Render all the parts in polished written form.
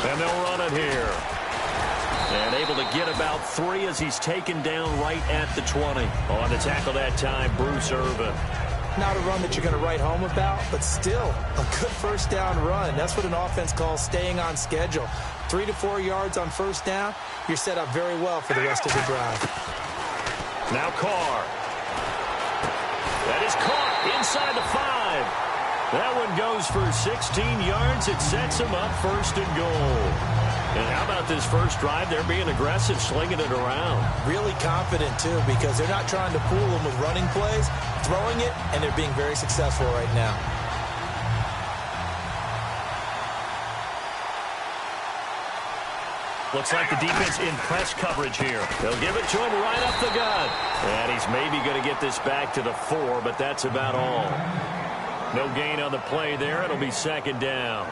And they'll run it here. And able to get about 3 as he's taken down right at the 20. On the tackle that time, Bruce Irvin. Not a run that you're going to write home about, but still a good first down run. That's what an offense calls staying on schedule. 3 to 4 yards on first down, you're set up very well for the rest of the drive. Now Carr. That is caught inside the 5. That one goes for 16 yards. It sets him up 1st and goal. And how about this first drive? They're being aggressive, slinging it around. Really confident, too, because they're not trying to fool them with running plays, throwing it, and they're being very successful right now. Looks like the defense in press coverage here. They'll give it to him right up the gut. And he's maybe going to get this back to the 4, but that's about all. No gain on the play there. It'll be 2nd down.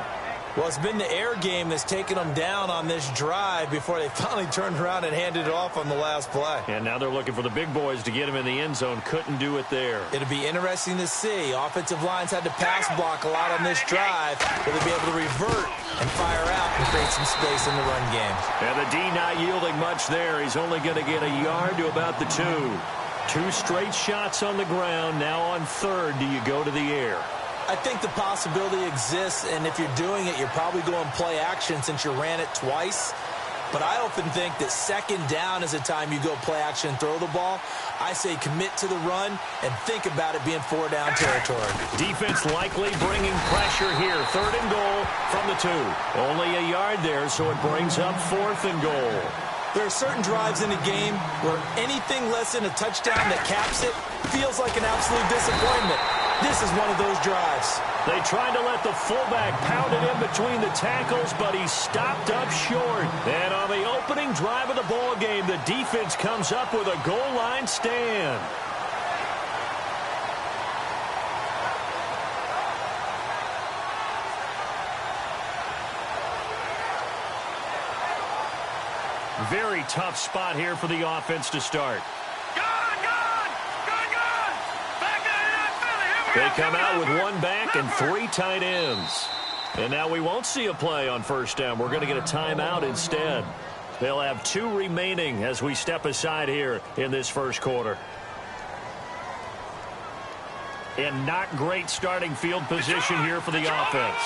Well, it's been the air game that's taken them down on this drive before they finally turned around and handed it off on the last play. And now they're looking for the big boys to get him in the end zone. Couldn't do it there. It'll be interesting to see. Offensive lines had to pass block a lot on this drive. Will they be able to revert and fire out and create some space in the run game? And the D not yielding much there. He's only going to get a yard to about the 2. 2 straight shots on the ground. Now on 3rd, do you go to the air? I think the possibility exists, and if you're doing it, you're probably going play action since you ran it twice. But I often think that 2nd down is the time you go play action and throw the ball. I say commit to the run and think about it being 4-down territory. Defense likely bringing pressure here. 3rd and goal from the 2. Only a yard there, so it brings up 4th and goal. There are certain drives in a game where anything less than a touchdown that caps it feels like an absolute disappointment. This is one of those drives. They tried to let the fullback pound it in between the tackles, but he stopped up short. And on the opening drive of the ball game, the defense comes up with a goal line stand. Very tough spot here for the offense to start. They come out with 1 back and 3 tight ends. And now we won't see a play on 1st down. We're going to get a timeout instead. They'll have 2 remaining as we step aside here in this first quarter. And not great starting field position here for the offense.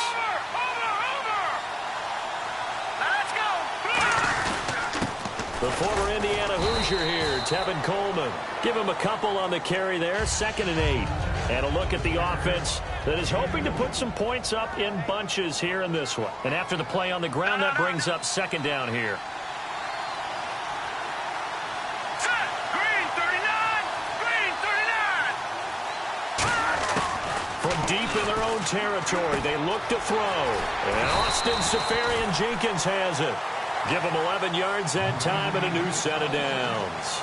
The former Indiana Hoosier here, Tevin Coleman. Give him a couple on the carry there, 2nd and 8. And a look at the offense that is hoping to put some points up in bunches here in this one. And after the play on the ground, that brings up 2nd down here. Green 39! From deep in their own territory, they look to throw. And Austin Seferian-Jenkins has it. Give them 11 yards that time and a new set of downs.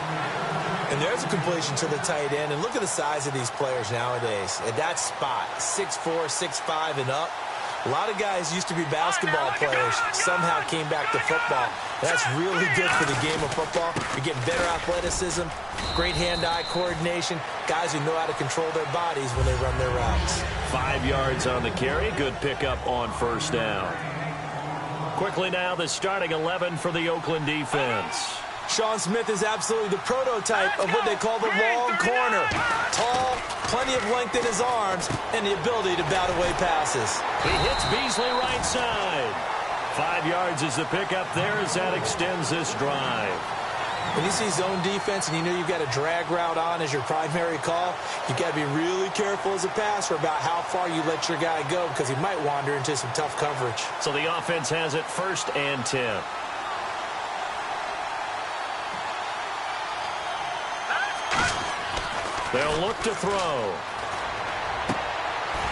And there's a completion to the tight end. And look at the size of these players nowadays. At that spot, 6'4", 6'5", and up. A lot of guys used to be basketball players, somehow came back to football. That's really good for the game of football. You're getting better athleticism, great hand-eye coordination, guys who know how to control their bodies when they run their routes. 5 yards on the carry, good pickup on 1st down. Quickly now, the starting 11 for the Oakland defense. Sean Smith is absolutely the prototype of what they call the long corner. Tall, plenty of length in his arms, and the ability to bat away passes. He hits Beasley right side. 5 yards is the pickup there as that extends this drive. When you see zone defense and you know you've got a drag route on as your primary call, you've got to be really careful as a passer about how far you let your guy go because he might wander into some tough coverage. So the offense has it 1st and 10. They'll look to throw.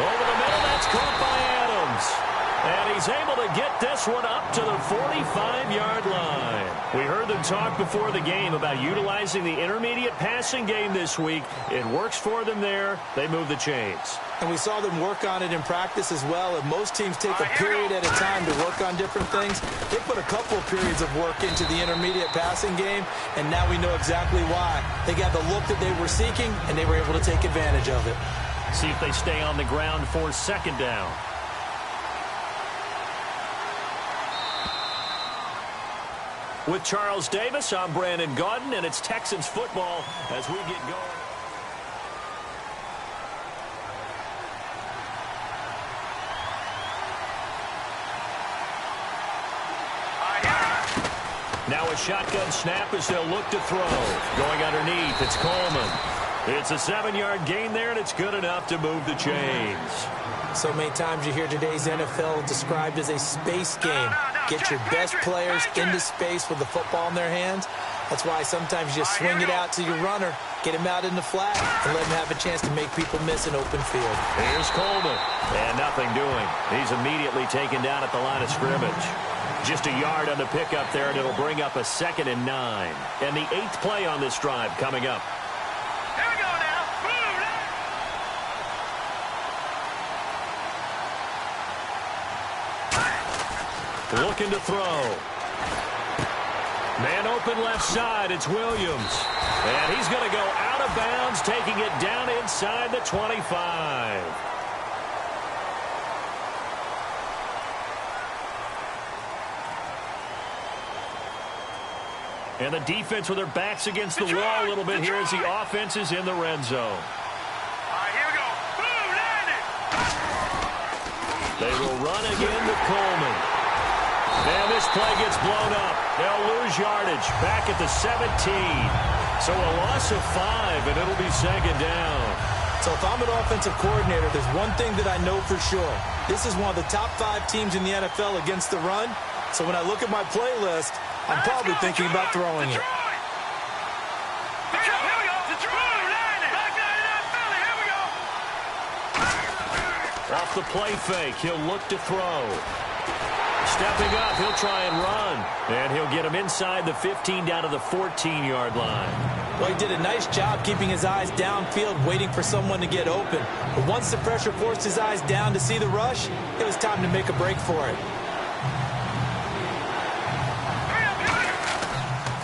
Over the middle, that's caught by Adams. And he's able to get this one up to the 45-yard line. We heard them talk before the game about utilizing the intermediate passing game this week. It works for them there. They move the chains. And we saw them work on it in practice as well. And most teams take a period at a time to work on different things. They put a couple of periods of work into the intermediate passing game, and now we know exactly why. They got the look that they were seeking, and they were able to take advantage of it. See if they stay on the ground for 2nd down. With Charles Davis, I'm Brandon Gaudin, and it's Texans football as we get going. Now a shotgun snap as they'll look to throw. Going underneath, it's Coleman. It's a 7-yard gain there, and it's good enough to move the chains. So many times you hear today's NFL described as a space game. Get your best players into space with the football in their hands. That's why sometimes you just swing it out to your runner, get him out in the flat, and let him have a chance to make people miss an open field. Here's Coleman, and nothing doing. He's immediately taken down at the line of scrimmage. Just a yard on the pickup there, and it'll bring up a 2nd and 9. And the 8th play on this drive coming up. Here we go now. Looking to throw. Man open left side, it's Williams. And he's going to go out of bounds, taking it down inside the 25. And the defense with their backs against the wall a little bit here as the offense is in the red zone. All right, here we go. Boom, landed. They will run again to Coleman. And this play gets blown up. They'll lose yardage back at the 17. So a loss of 5, and it'll be 2nd down. So if I'm an offensive coordinator, there's one thing that I know for sure. This is one of the top 5 teams in the NFL against the run. So when I look at my playlist, I'm probably thinking about throwing it. Off the play fake, he'll look to throw. Stepping up, he'll try and run. And he'll get him inside the 15 down to the 14-yard line. Well, he did a nice job keeping his eyes downfield, waiting for someone to get open. But once the pressure forced his eyes down to see the rush, it was time to make a break for it.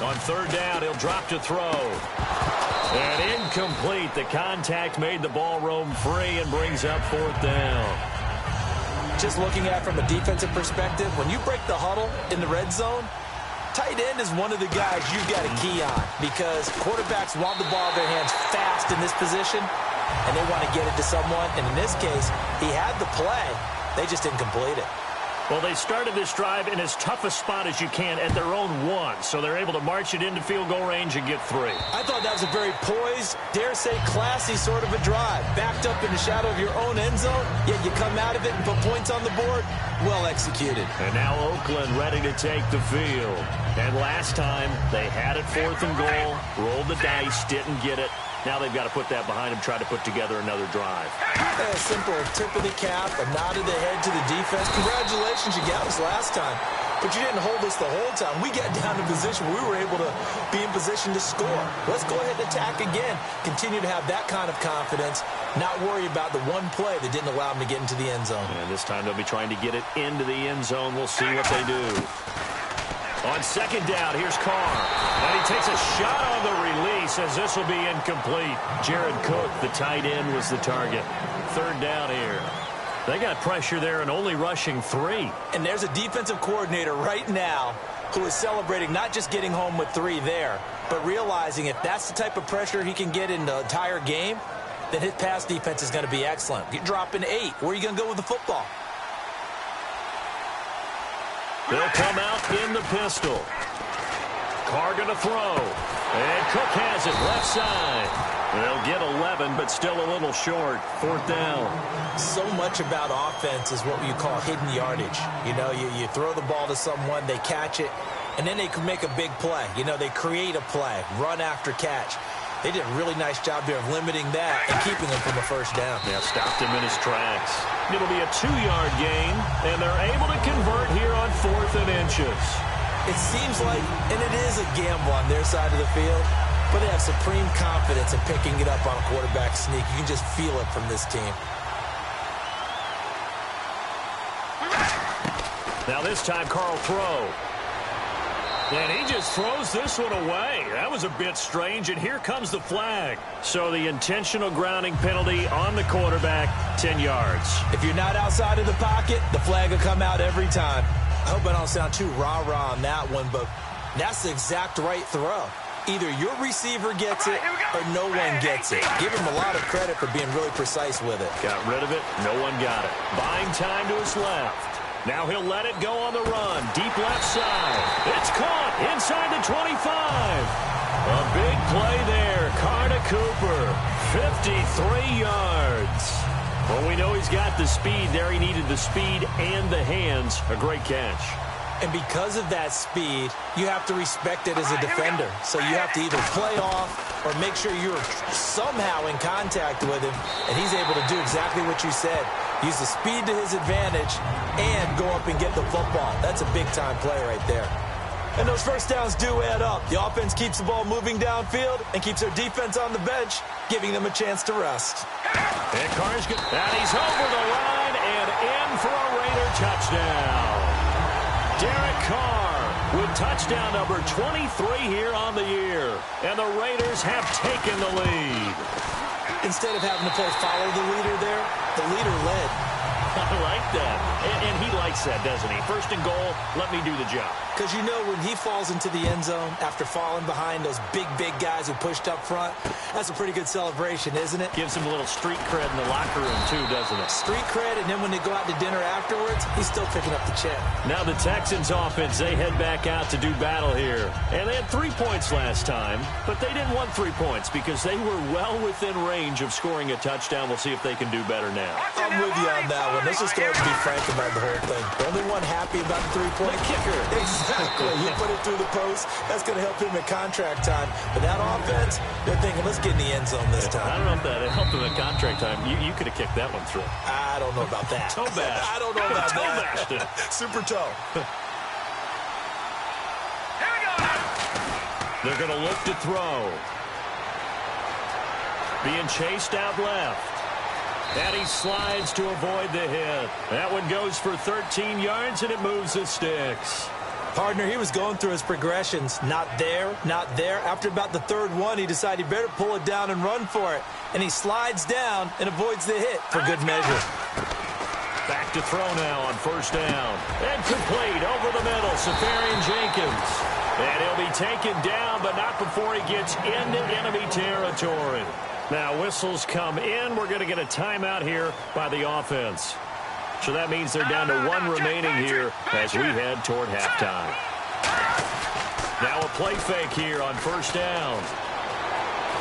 On 3rd down, he'll drop to throw. And incomplete. The contact made the ball roam free and brings up 4th down. Just looking at it from a defensive perspective, when you break the huddle in the red zone, tight end is one of the guys you've got to key on because quarterbacks want the ball in their hands fast in this position, and they want to get it to someone. And in this case, he had the play. They just didn't complete it. Well, they started this drive in as tough a spot as you can at their own 1, so they're able to march it into field goal range and get 3. I thought that was a very poised, dare say classy sort of a drive. Backed up in the shadow of your own end zone, yet you come out of it and put points on the board. Well executed. And now Oakland ready to take the field. And last time, they had it 4th and goal, rolled the dice, didn't get it. Now they've got to put that behind them, try to put together another drive. A simple tip of the cap, a nod of the head to the defense. Congratulations, you got us last time. But you didn't hold us the whole time. We got down to position where we were able to be in position to score. Let's go ahead and attack again. Continue to have that kind of confidence. Not worry about the one play that didn't allow them to get into the end zone. And this time they'll be trying to get it into the end zone. We'll see what they do. On 2nd down, here's Carr. And he takes a shot on the release as this will be incomplete. Jared Cook, the tight end, was the target. 3rd down here. They got pressure there and only rushing 3. And there's a defensive coordinator right now who is celebrating not just getting home with 3 there, but realizing if that's the type of pressure he can get in the entire game, then his pass defense is going to be excellent. You're dropping 8. Where are you going to go with the football? They'll come out in the pistol. Carr going to throw. And Cook has it left side. They'll get 11, but still a little short. 4th down. So much about offense is what you call hidden yardage. You know, you throw the ball to someone, they catch it, and then they can make a big play. You know, they create a play, run after catch. They did a really nice job there of limiting that and keeping him from a 1st down. Yeah, stopped him in his tracks. It'll be a 2-yard gain, and they're able to convert here on 4th and inches. It seems like, and it is a gamble on their side of the field, but they have supreme confidence in picking it up on a quarterback sneak. You can just feel it from this team. Now this time, Carl throw. And he just throws this one away. That was a bit strange, and here comes the flag. So the intentional grounding penalty on the quarterback, 10 yards. If you're not outside of the pocket, the flag will come out every time. I hope I don't sound too rah-rah on that one, but That's the exact right throw. Either your receiver gets it or no one gets it. Give him a lot of credit for being really precise with it. Got rid of it. No one got it. Buying time to his left. Now he'll let it go on the run. Deep left side. It's caught inside the 25. A big play there. Carter Cooper, 53 yards. Well, we know he's got the speed there. He needed the speed and the hands. A great catch. And because of that speed, you have to respect it as a defender. So you have to either play off or make sure you're somehow in contact with him, and he's able to do exactly what you said. Use the speed to his advantage and go up and get the football. That's a big-time play right there. And those first downs do add up. The offense keeps the ball moving downfield and keeps their defense on the bench, giving them a chance to rest. And Carr's good. And he's over the line and in for a Raider touchdown. Derek Carr with touchdown number 23 here on the year. And the Raiders have taken the lead. Instead of having to play follow the leader there, the leader led. I like that. And he likes that, doesn't he? First and goal, let me do the job. Because you know when he falls into the end zone after falling behind those big guys who pushed up front, that's a pretty good celebration, isn't it? Gives him a little street cred in the locker room, too, doesn't it? Street cred, and then when they go out to dinner afterwards, he's still picking up the check. Now the Texans offense, they head back out to do battle here. And they had 3 points last time, but they didn't want 3 points because they were well within range of scoring a touchdown. We'll see if they can do better now. I'm with you on that one. Let's just go ahead and be frank about the whole thing. The only one happy about the 3-point kicker. Exactly. You put it through the post. That's going to help him at contract time. But that offense, they're thinking, let's get in the end zone this time. I don't know if that helped him at contract time. You could have kicked that one through. I don't know about that. Toe bash. I don't know about toe that. bashed it. Super toe. Here we go. They're going to look to throw. Being chased out left. And he slides to avoid the hit. That one goes for 13 yards, and it moves the sticks. Partner, he was going through his progressions. Not there, not there. After about the third one, he decided he better pull it down and run for it. And he slides down and avoids the hit for good measure. Back to throw now on first down. And complete over the middle, Safarian Jenkins. And he'll be taken down, but not before he gets into enemy territory. Now, whistles come in. We're going to get a timeout here by the offense. So that means they're down to 1 remaining here as we head toward halftime. Now a play fake here on first down.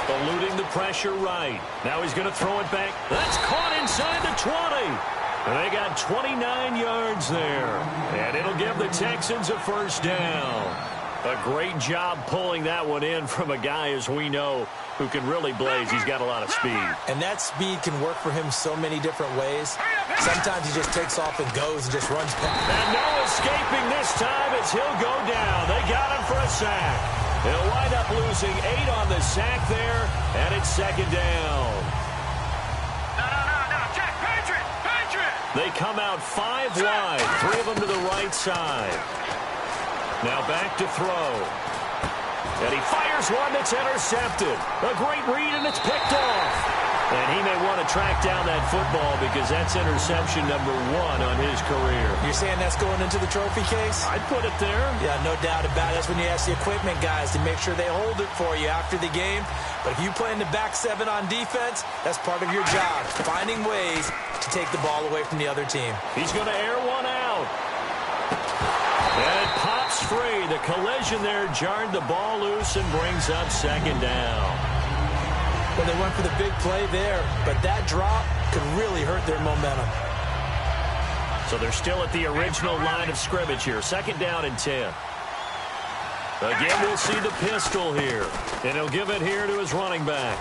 Eluding the pressure right. Now he's going to throw it back. That's caught inside the 20. And they got 29 yards there. And it'll give the Texans a first down. A great job pulling that one in from a guy, as we know, who can really blaze. He's got a lot of speed. And that speed can work for him so many different ways. Sometimes he just takes off and goes and just runs past. And no escaping this time as he'll go down. They got him for a sack. They'll wind up losing 8 on the sack there, and it's second down. No. Check. Patriot. They come out 5 wide, 3 of them to the right side. Now back to throw. And he fires one that's intercepted. A great read, and it's picked off. And he may want to track down that football because that's interception number 1 on his career. You're saying that's going into the trophy case? I'd put it there. Yeah, no doubt about it. That's when you ask the equipment guys to make sure they hold it for you after the game. But if you play in the back 7 on defense, that's part of your job, finding ways to take the ball away from the other team. He's going to air one out. And it pops free. The collision there jarred the ball loose and brings up second down. Well, they went for the big play there, but that drop could really hurt their momentum. So they're still at the original line of scrimmage here. Second down and 10. Again, we'll see the pistol here. And he'll give it here to his running back.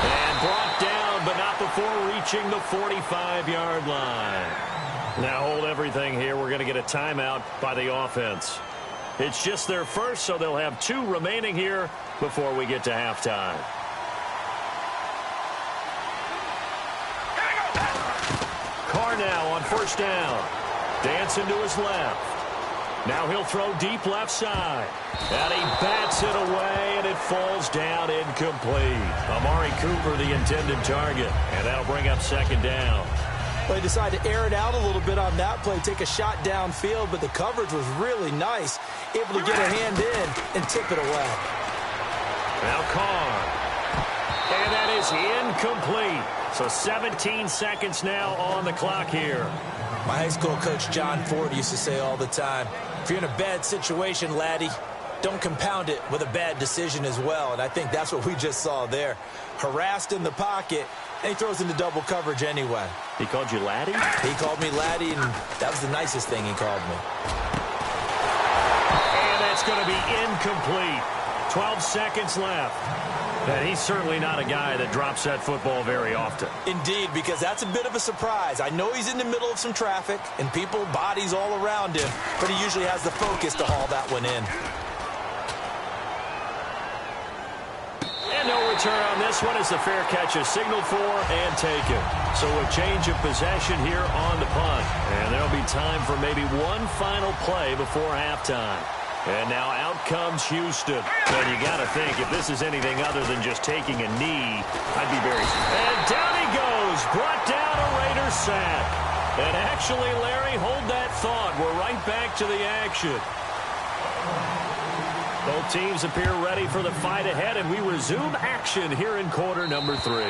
And brought down, but not before reaching the 45-yard line. Now hold everything here. We're going to get a timeout by the offense. It's just their first, so they'll have 2 remaining here before we get to halftime. Carr now on first down. Dancing to his left. Now he'll throw deep left side. And he bats it away, and it falls down incomplete. Amari Cooper, the intended target. And that'll bring up second down. Well, he decided to air it out a little bit on that play, take a shot downfield, but the coverage was really nice. able to get her hand in and tip it away. Now Carr. And that is incomplete. So 17 seconds now on the clock here. My high school coach, John Ford, used to say all the time, if you're in a bad situation, laddie, don't compound it with a bad decision as well. And I think that's what we just saw there. Harassed in the pocket, and he throws into double coverage anyway. He called you laddie? He called me laddie, and that was the nicest thing he called me. And that's going to be incomplete. 12 seconds left. And he's certainly not a guy that drops that football very often. Indeed, because that's a bit of a surprise. I know he's in the middle of some traffic and people, bodies all around him, but he usually has the focus to haul that one in. And no return on this one as the fair catch is signaled for and taken. So a change of possession here on the punt. And there'll be time for maybe one final play before halftime. And now out comes Houston. And you got to think, if this is anything other than just taking a knee, I'd be very... And down he goes. Brought down a Raiders sack. And actually, Larry, hold that thought. We're right back to the action. Both teams appear ready for the fight ahead, and we resume action here in quarter number 3.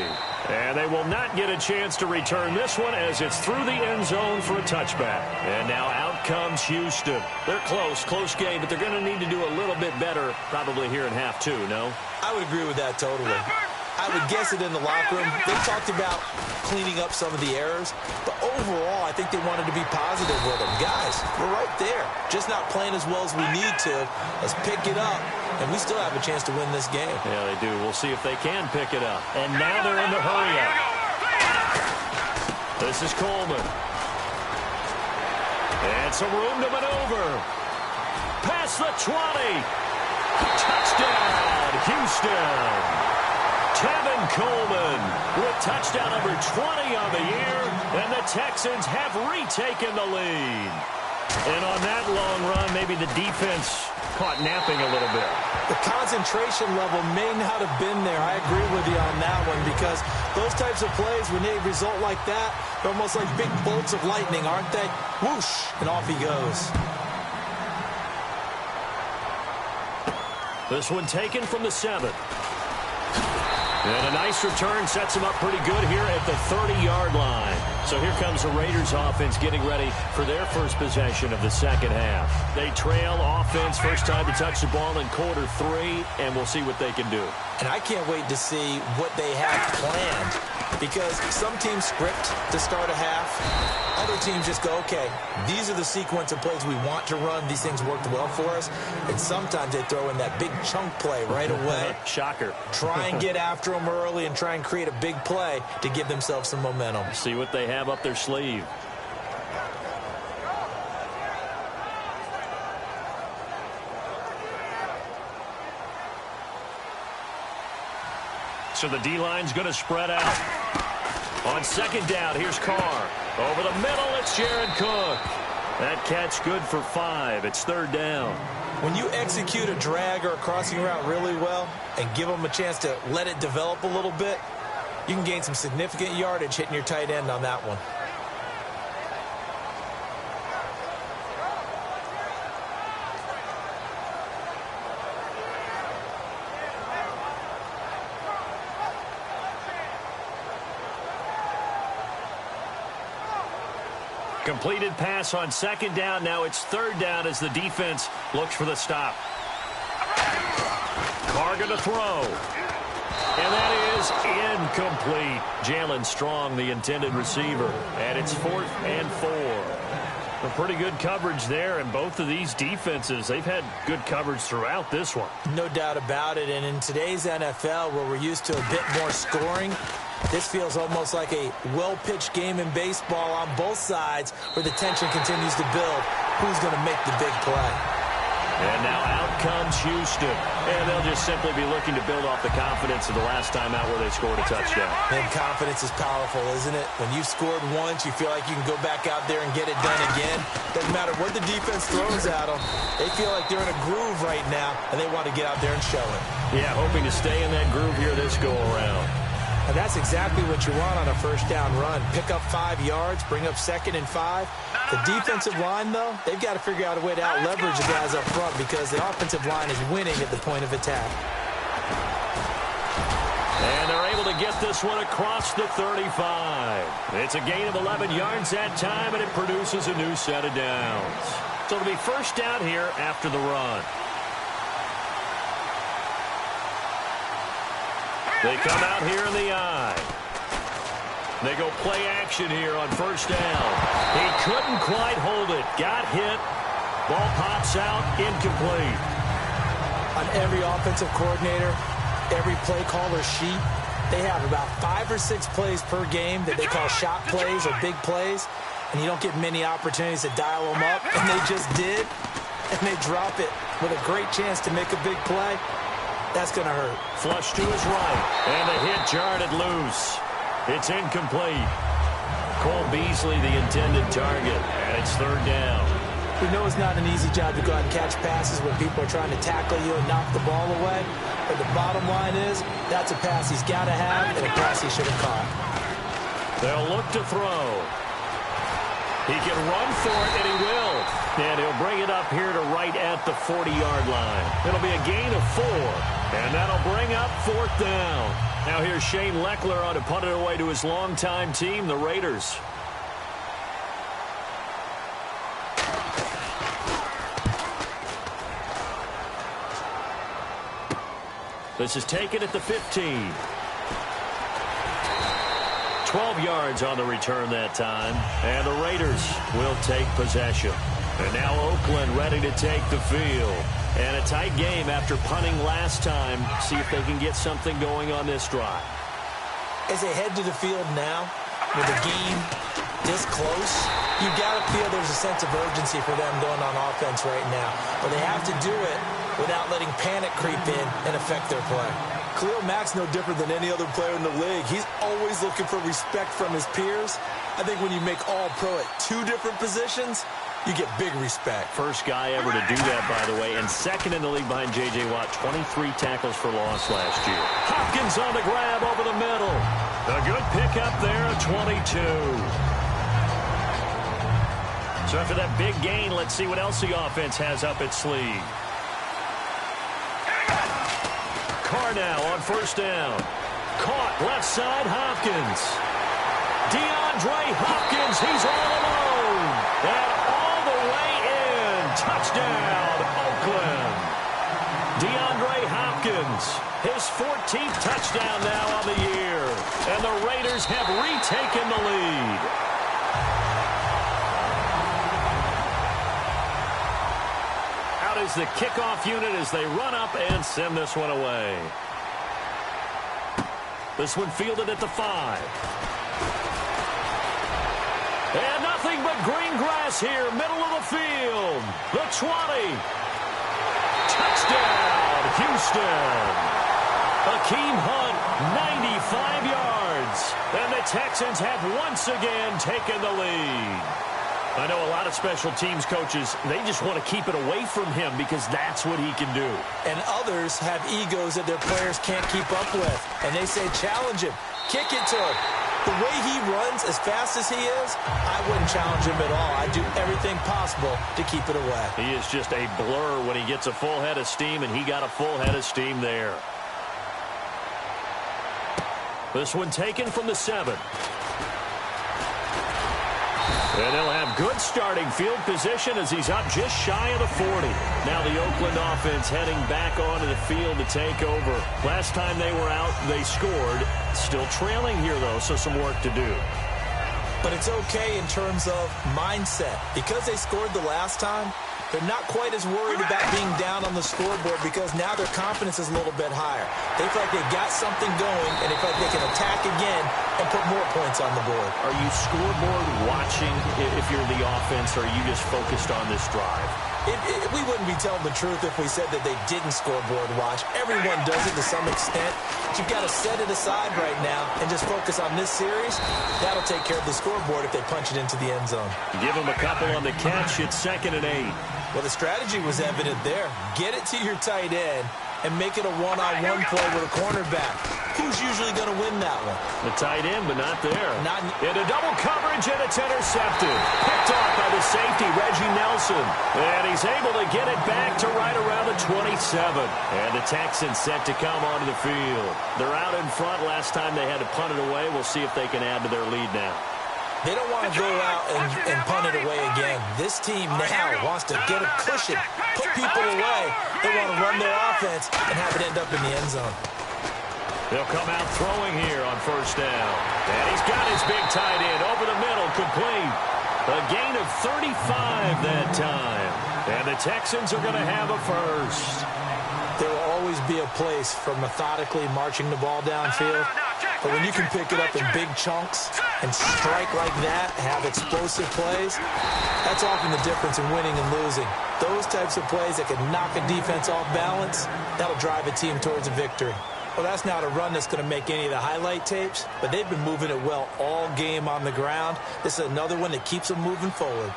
And they will not get a chance to return this one as it's through the end zone for a touchback. And now out comes Houston. They're close game, but they're going to need to do a little bit better probably here in half 2, no? I would agree with that totally. I would guess it in the locker room. They talked about cleaning up some of the errors, but overall, I think they wanted to be positive with them. Guys, we're right there. Just not playing as well as we need to. Let's pick it up, and we still have a chance to win this game. Yeah, they do. We'll see if they can pick it up. And now they're in the hurry up. This is Coleman. And some room to maneuver. Past the 20. Touchdown, Houston. Tevin Coleman with touchdown number 20 on the year, and the Texans have retaken the lead. And on that long run, maybe the defense caught napping a little bit. The concentration level may not have been there. I agree with you on that one, because those types of plays, when they result like that, they're almost like big bolts of lightning, aren't they? Whoosh, and off he goes. This one taken from the 7. And a nice return sets him up pretty good here at the 30-yard line. So here comes the Raiders offense getting ready for their first possession of the second half. They trail offense, first time to touch the ball in quarter 3, and we'll see what they can do. And I can't wait to see what they have planned, because some teams script to start a half. Other teams just go, okay, these are the sequence of plays we want to run. These things worked well for us. And sometimes they throw in that big chunk play right away. Shocker. Try and get after them early and try and create a big play to give themselves some momentum. See what they have up their sleeve. So the D-line's going to spread out. On second down, here's Carr. Over the middle, it's Jared Cook. That catch good for 5. It's third down. When you execute a drag or a crossing route really well and give them a chance to let it develop a little bit, you can gain some significant yardage hitting your tight end on that one. Completed pass on second down. Now it's third down as the defense looks for the stop. Carr going to throw. And that is incomplete. Jalen Strong, the intended receiver. And it's 4th and 4. A pretty good coverage there, and both of these defenses, they've had good coverage throughout this one. No doubt about it. And in today's NFL, where we're used to a bit more scoring, this feels almost like a well-pitched game in baseball on both sides, where the tension continues to build. Who's going to make the big play? And now out comes Houston. And they'll just simply be looking to build off the confidence of the last time out where they scored a touchdown. And confidence is powerful, isn't it? When you've scored once, you feel like you can go back out there and get it done again. Doesn't matter what the defense throws at them. They feel like they're in a groove right now, and they want to get out there and show it. Yeah, hoping to stay in that groove here this go-around. And that's exactly what you want on a first down run. Pick up 5 yards, bring up 2nd and 5. The defensive line, though, they've got to figure out a way to out-leverage the guys up front because the offensive line is winning at the point of attack. And they're able to get this one across the 35. It's a gain of 11 yards that time, and it produces a new set of downs. So it'll be first down here after the run. They come out here in the eye. They go play action here on first down. He couldn't quite hold it. Got hit. Ball pops out. Incomplete. On every offensive coordinator, every play caller sheet, they have about 5 or 6 plays per game that they call shot plays or big plays, and you don't get many opportunities to dial them up, and they just did, and they drop it with a great chance to make a big play. That's going to hurt. Flush to his right, and the hit jarred it loose. It's incomplete. Cole Beasley, the intended target, and it's third down. We know it's not an easy job to go out and catch passes when people are trying to tackle you and knock the ball away, but the bottom line is that's a pass he's got to have and a pass he should have caught. They'll look to throw. He can run for it, and he will. And he'll bring it up here to right at the 40-yard line. It'll be a gain of 4, and that'll bring up fourth down. Now here's Shane Leckler on to punt it away to his longtime team, the Raiders. This is taken at the 15. 12 yards on the return that time, and the Raiders will take possession. And now Oakland ready to take the field. And a tight game after punting last time. See if they can get something going on this drive. As they head to the field now, with the game this close, you got to feel there's a sense of urgency for them going on offense right now. But they have to do it without letting panic creep in and affect their play. Khalil Mack's no different than any other player in the league. He's always looking for respect from his peers. I think when you make All-Pro at 2 different positions, you get big respect. First guy ever to do that, by the way, and second in the league behind J.J. Watt, 23 tackles for loss last year. Hopkins on the grab over the middle. A good pickup there, a 22. So after that big gain, let's see what else the offense has up its sleeve. Carr now on first down. Caught left side, Hopkins. DeAndre Hopkins, he's all alone. And all the way in. Touchdown, Oakland. DeAndre Hopkins, his 14th touchdown now on the year. And the Raiders have retaken the lead. Out is the kickoff unit as they run up and send this one away. This one fielded at the 5. And nothing but green grass here, middle of the field. The 20. Touchdown, Houston. Akeem Hunt, 95 yards. And the Texans have once again taken the lead. I know a lot of special teams coaches, they just want to keep it away from him because that's what he can do. And others have egos that their players can't keep up with. And they say, challenge him, kick it to him. The way he runs as fast as he is, I wouldn't challenge him at all. I'd do everything possible to keep it away. He is just a blur when he gets a full head of steam, and he got a full head of steam there. This one taken from the 7. And they'll have good starting field position as he's up just shy of the 40. Now the Oakland offense heading back onto the field to take over. Last time they were out, they scored. Still trailing here, though, so some work to do. But it's okay in terms of mindset. Because they scored the last time, they're not quite as worried about being down on the scoreboard because now their confidence is a little bit higher. They feel like they've got something going, and they feel like they can attack again and put more points on the board. Are you scoreboard watching if you're the offense, or are you just focused on this drive? We wouldn't be telling the truth if we said that they didn't scoreboard watch. Everyone does it to some extent. But you've got to set it aside right now and just focus on this series. That'll take care of the scoreboard if they punch it into the end zone. Give them a couple on the catch. It's 2nd and 8. Well, the strategy was evident there. Get it to your tight end and make it a one-on-one play with a cornerback. who's usually going to win that one? The tight end, but not there. Not into double coverage, and it's intercepted. Picked off by the safety, Reggie Nelson. And he's able to get it back to right around the 27. And the Texans set to come onto the field. They're out in front. Last time they had to punt it away. We'll see if they can add to their lead now. They don't want to go out and punt it away again. This team now wants to get a cushion, put people away. They want to run their offense and have it end up in the end zone. They'll come out throwing here on first down. And he's got his big tight end over the middle, complete. A gain of 35 that time. And the Texans are going to have a first. There will always be a place for methodically marching the ball downfield. But when you can pick it up in big chunks and strike like that, have explosive plays, that's often the difference in winning and losing. Those types of plays that can knock a defense off balance, that'll drive a team towards a victory. Well, that's not a run that's going to make any of the highlight tapes, but they've been moving it well all game on the ground. This is another one that keeps them moving forward.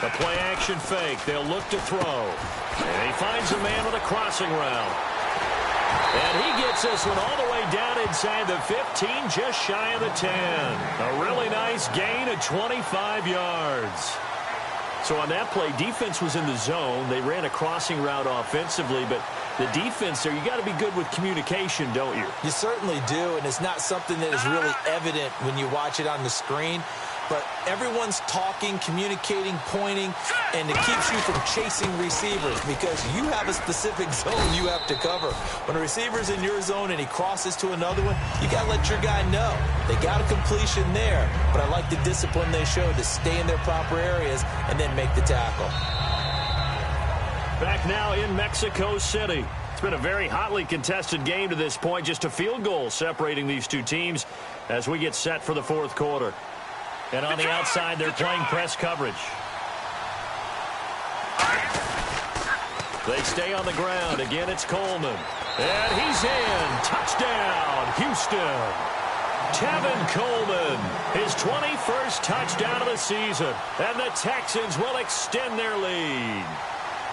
A play-action fake. They'll look to throw. And he finds a man with a crossing route. And he gets this one all the way down inside the 15, just shy of the 10. A really nice gain of 25 yards. So on that play, defense was in the zone. They ran a crossing route offensively, but the defense there, you got to be good with communication, don't you? You certainly do, and it's not something that is really evident when you watch it on the screen. But everyone's talking, communicating, pointing, and it keeps you from chasing receivers because you have a specific zone you have to cover. When a receiver's in your zone and he crosses to another one, you got to let your guy know. They got a completion there, but I like the discipline they showed to stay in their proper areas and then make the tackle. Back now in Mexico City. It's been a very hotly contested game to this point. Just a field goal separating these two teams as we get set for the fourth quarter. And on the outside, they're playing press coverage. They stay on the ground. Again, it's Coleman. And he's in. Touchdown, Houston. Tevin Coleman, his 21st touchdown of the season. And the Texans will extend their lead.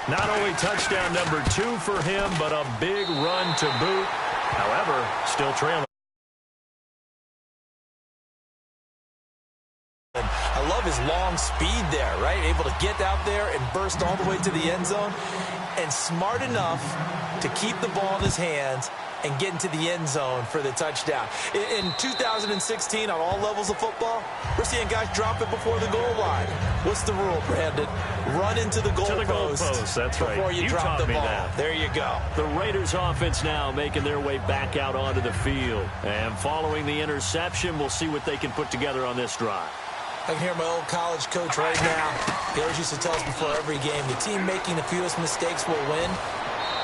Not only touchdown number 2 for him, but a big run to boot. However, still trailing. I love his long speed there, right? Able to get out there and burst all the way to the end zone. And smart enough to keep the ball in his hands and get into the end zone for the touchdown. In 2016, on all levels of football, we're seeing guys drop it before the goal line. What's the rule, Brandon? Run into the goalpost. That's right. Before you drop the ball. There you go. The Raiders offense now making their way back out onto the field. And following the interception, we'll see what they can put together on this drive. I can hear my old college coach right now. He always used to tell us before every game, the team making the fewest mistakes will win.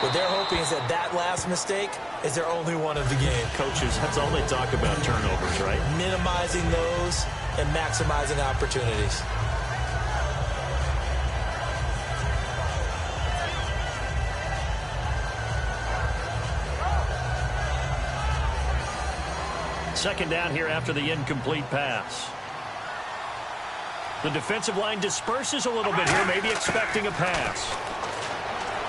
What they're hoping is that that last mistake is their only one of the game. Coaches, that's all they talk about, turnovers, right? Minimizing those and maximizing opportunities. Second down here after the incomplete pass. The defensive line disperses a little bit here, maybe expecting a pass.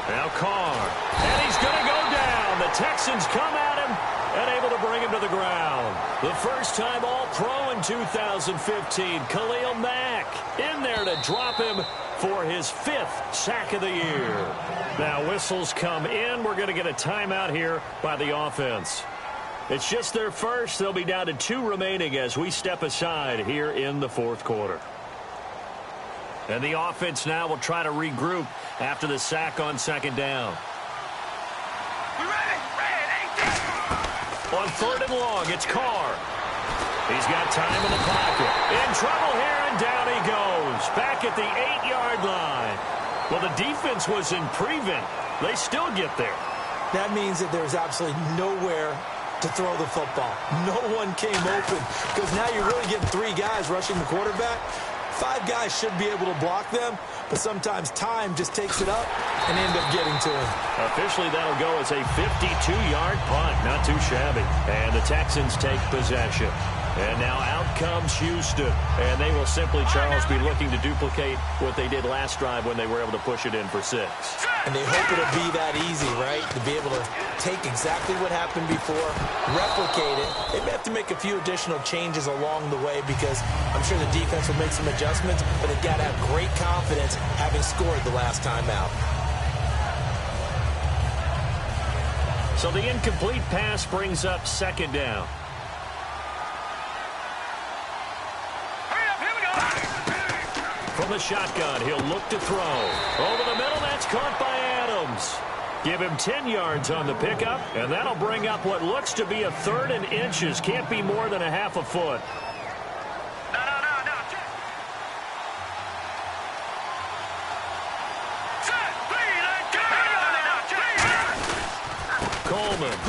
Now Carr, and he's going to go down. The Texans come at him and able to bring him to the ground. The first time All-Pro in 2015, Khalil Mack in there to drop him for his 5th sack of the year. Now whistles come in. We're going to get a timeout here by the offense. It's just their first. They'll be down to 2 remaining as we step aside here in the fourth quarter. And the offense now will try to regroup after the sack on second down. On third and long, it's Carr. He's got time in the pocket. In trouble here, and down he goes. Back at the 8-yard line. Well, the defense was in prevent. They still get there. That means that there's absolutely nowhere to throw the football. No one came open because now you're really getting 3 guys rushing the quarterback. 5 guys should be able to block them, but sometimes time just takes it up and end up getting to him. Officially, that'll go as a 52-yard punt. Not too shabby. And the Texans take possession. And now out comes Houston. And they will simply, Charles, be looking to duplicate what they did last drive when they were able to push it in for 6. And they hope it'll be that easy, right? To be able to take exactly what happened before, replicate it. They may have to make a few additional changes along the way because I'm sure the defense will make some adjustments, but they've got to have great confidence having scored the last time out. So the incomplete pass brings up 2nd down. From the shotgun, he'll look to throw. Over the middle, that's caught by Adams. Give him 10 yards on the pickup, and that'll bring up what looks to be a 3rd and inches. Can't be more than a half a foot. Coleman.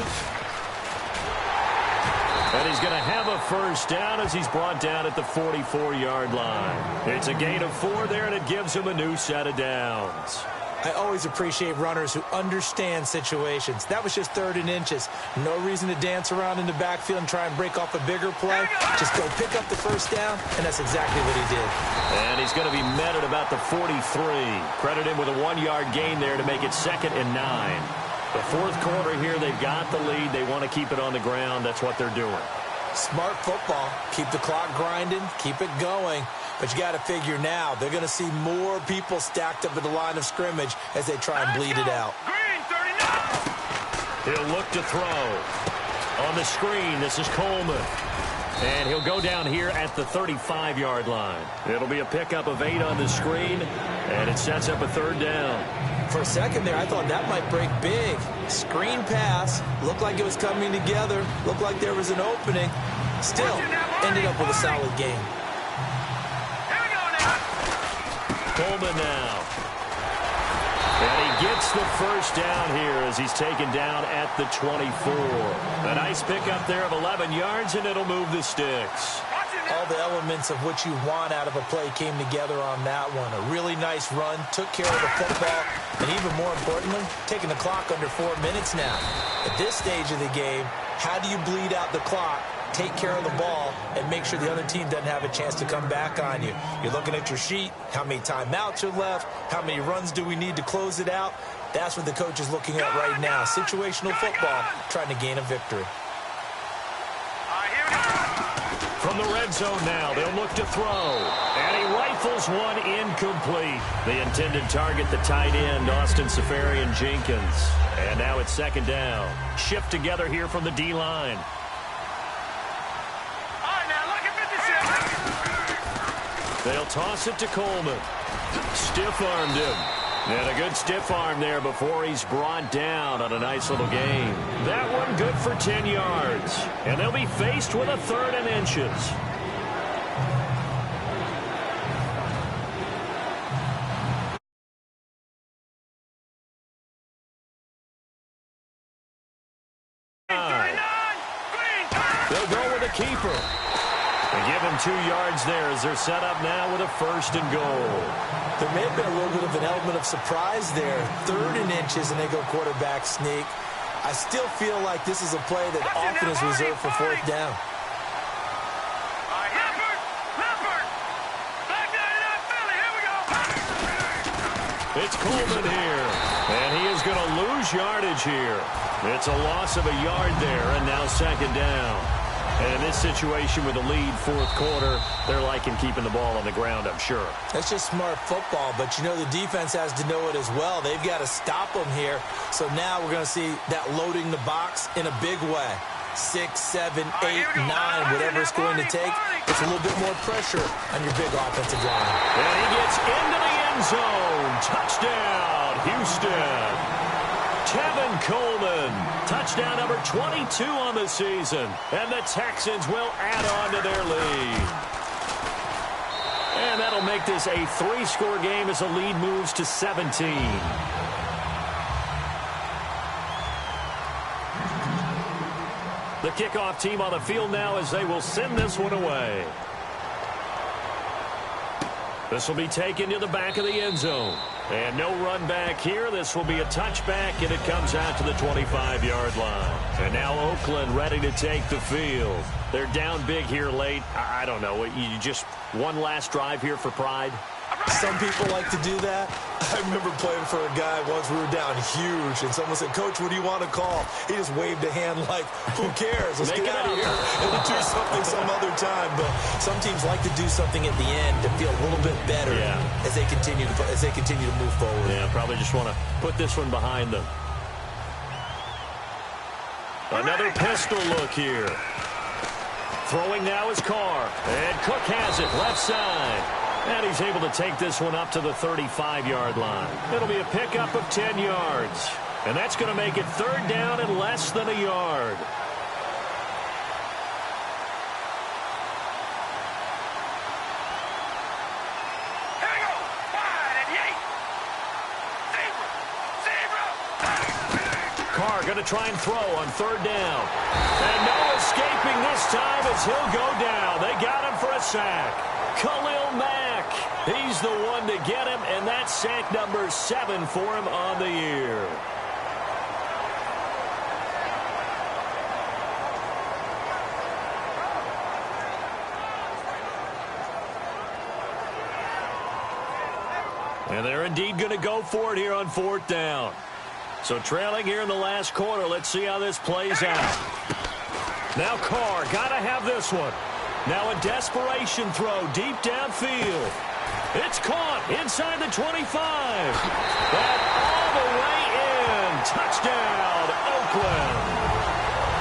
And he's going to have a 1st down as he's brought down at the 44-yard line. It's a gain of 4 there, and it gives him a new set of downs. I always appreciate runners who understand situations. That was just 3rd and inches. No reason to dance around in the backfield and try and break off a bigger play. Just go pick up the 1st down, and that's exactly what he did. And he's going to be met at about the 43. Credit him with a 1-yard gain there to make it 2nd and 9. The 4th quarter here, they've got the lead. They want to keep it on the ground. That's what they're doing. Smart football. Keep the clock grinding. Keep it going. But you got to figure now, they're going to see more people stacked up at the line of scrimmage as they try and bleed it out. He'll look to throw. On the screen, this is Coleman. And he'll go down here at the 35-yard line. It'll be a pickup of 8 on the screen, and it sets up a 3rd down. For a second there, I thought that might break big. Screen pass. Looked like it was coming together. Looked like there was an opening. Still, ended up with a solid game. Coleman now. And he gets the 1st down here as he's taken down at the 24. A nice pickup there of 11 yards, and it'll move the sticks. All the elements of what you want out of a play came together on that one. A really nice run, took care of the football, and even more importantly, taking the clock under 4 minutes now. At this stage of the game, how do you bleed out the clock, take care of the ball, and make sure the other team doesn't have a chance to come back on you? You're looking at your sheet, how many timeouts are left, how many runs do we need to close it out? That's what the coach is looking at right now. Situational football, trying to gain a victory. From the red zone now, they'll look to throw. And he rifles one incomplete. The intended target, the tight end, Austin Safarian-Jenkins. And now it's 2nd down. Shift together here from the D-line. They'll toss it to Coleman. Stiff-armed him. And a good stiff arm there before he's brought down on a nice little gain. That one good for 10 yards. And they'll be faced with a 3rd and inches. They'll go with a keeper. They give him 2 yards there as they're set up now with a 1st and goal. There may have been a little bit of an element of surprise there. 3rd and inches, and they go quarterback sneak. I still feel like this is a play that often is reserved for 4th down. It's Coleman here, and he is going to lose yardage here. It's a loss of a yard there, and now 2nd down. And in this situation with the lead, 4th quarter, they're liking keeping the ball on the ground, I'm sure. That's just smart football, but you know the defense has to know it as well. They've got to stop them here. So now we're going to see that loading the box in a big way. 6, 7, 8, 9, whatever it's going to take. It's a little bit more pressure on your big offensive line. And he gets into the end zone. Touchdown, Houston. Tevin Coleman, touchdown number 22 on the season. And the Texans will add on to their lead. And that'll make this a 3-score game as the lead moves to 17. The kickoff team on the field now as they will send this one away. This will be taken to the back of the end zone. And no run back here. This will be a touchback, and it comes out to the 25-yard line. And now Oakland ready to take the field. They're down big here late. I don't know. You just one last drive here for pride? Some people like to do that. I remember playing for a guy once. We were down huge, and someone said, "Coach, what do you want to call?" He just waved a hand like, "Who cares? Let's get out of here and we'll do something some other time." But some teams like to do something at the end to feel a little bit better as they continue to move forward. Yeah, probably just want to put this one behind them. Another pistol look here. Throwing now is Carr, and Cook has it left side. And he's able to take this one up to the 35-yard line. It'll be a pickup of 10 yards. And that's going to make it third down and less than a yard. Here we go. Wide and yay. Zebra. Carr going to try and throw on third down. And no escaping this time as he'll go down. They got him for a sack. Khalil Mack, he's the one to get him, and that's sack number 7 for him on the year. And they're indeed going to go for it here on fourth down. So trailing here in the last quarter, let's see how this plays out. Now Carr, got to have this one. Now a desperation throw deep downfield. It's caught inside the 25. And all the way in. Touchdown, Oakland.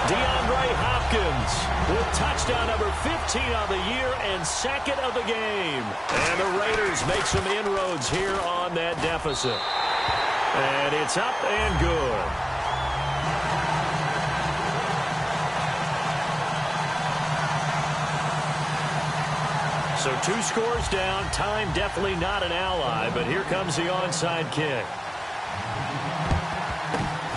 DeAndre Hopkins with touchdown number 15 on the year and second of the game. And the Raiders make some inroads here on that deficit. And it's up and good. So 2 scores down. Time definitely not an ally, but here comes the onside kick.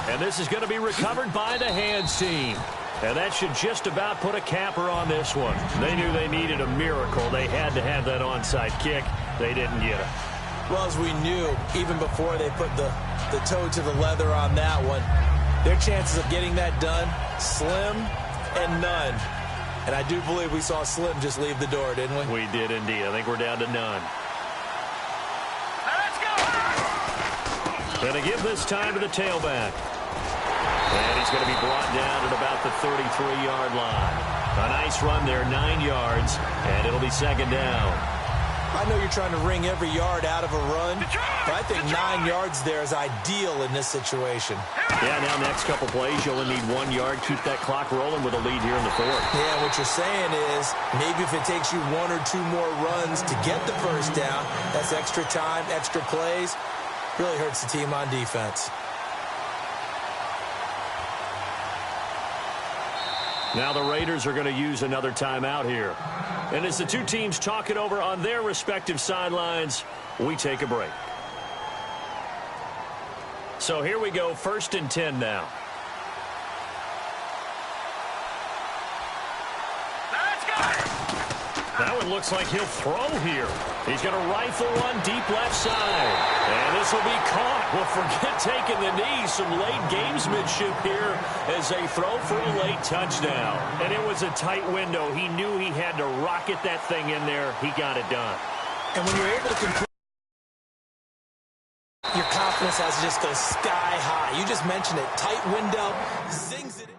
And this is going to be recovered by the hands team. And that should just about put a capper on this one. They knew they needed a miracle. They had to have that onside kick. They didn't get it. Well, as we knew, even before they put the toe to the leather on that one, their chances of getting that done, slim and none. And I do believe we saw Slim just leave the door, didn't we? We did indeed. I think we're down to none. Let's go. Going to give this time to the tailback. And he's going to be brought down at about the 33-yard line. A nice run there, 9 yards, and it'll be second down. I know you're trying to wring every yard out of a run, but I think 9 yards there is ideal in this situation. Yeah, now next couple plays, you only need 1 yard. Keep that clock rolling with a lead here in the fourth. Yeah, what you're saying is maybe if it takes you 1 or 2 more runs to get the first down, that's extra time, extra plays. Really hurts the team on defense. Now the Raiders are going to use another timeout here. And as the two teams talk it over on their respective sidelines, we take a break. So here we go, 1st and 10 now. Let's go. Now it looks like he'll throw here. He's going to rifle one deep left side. And this will be caught. Well, forget taking the knee. Some late gamesmanship here as they throw for a late touchdown. And it was a tight window. He knew he had to rocket that thing in there. He got it done. And when you're able to complete, your confidence has to just go sky high. You just mentioned it. Tight window, sings it in.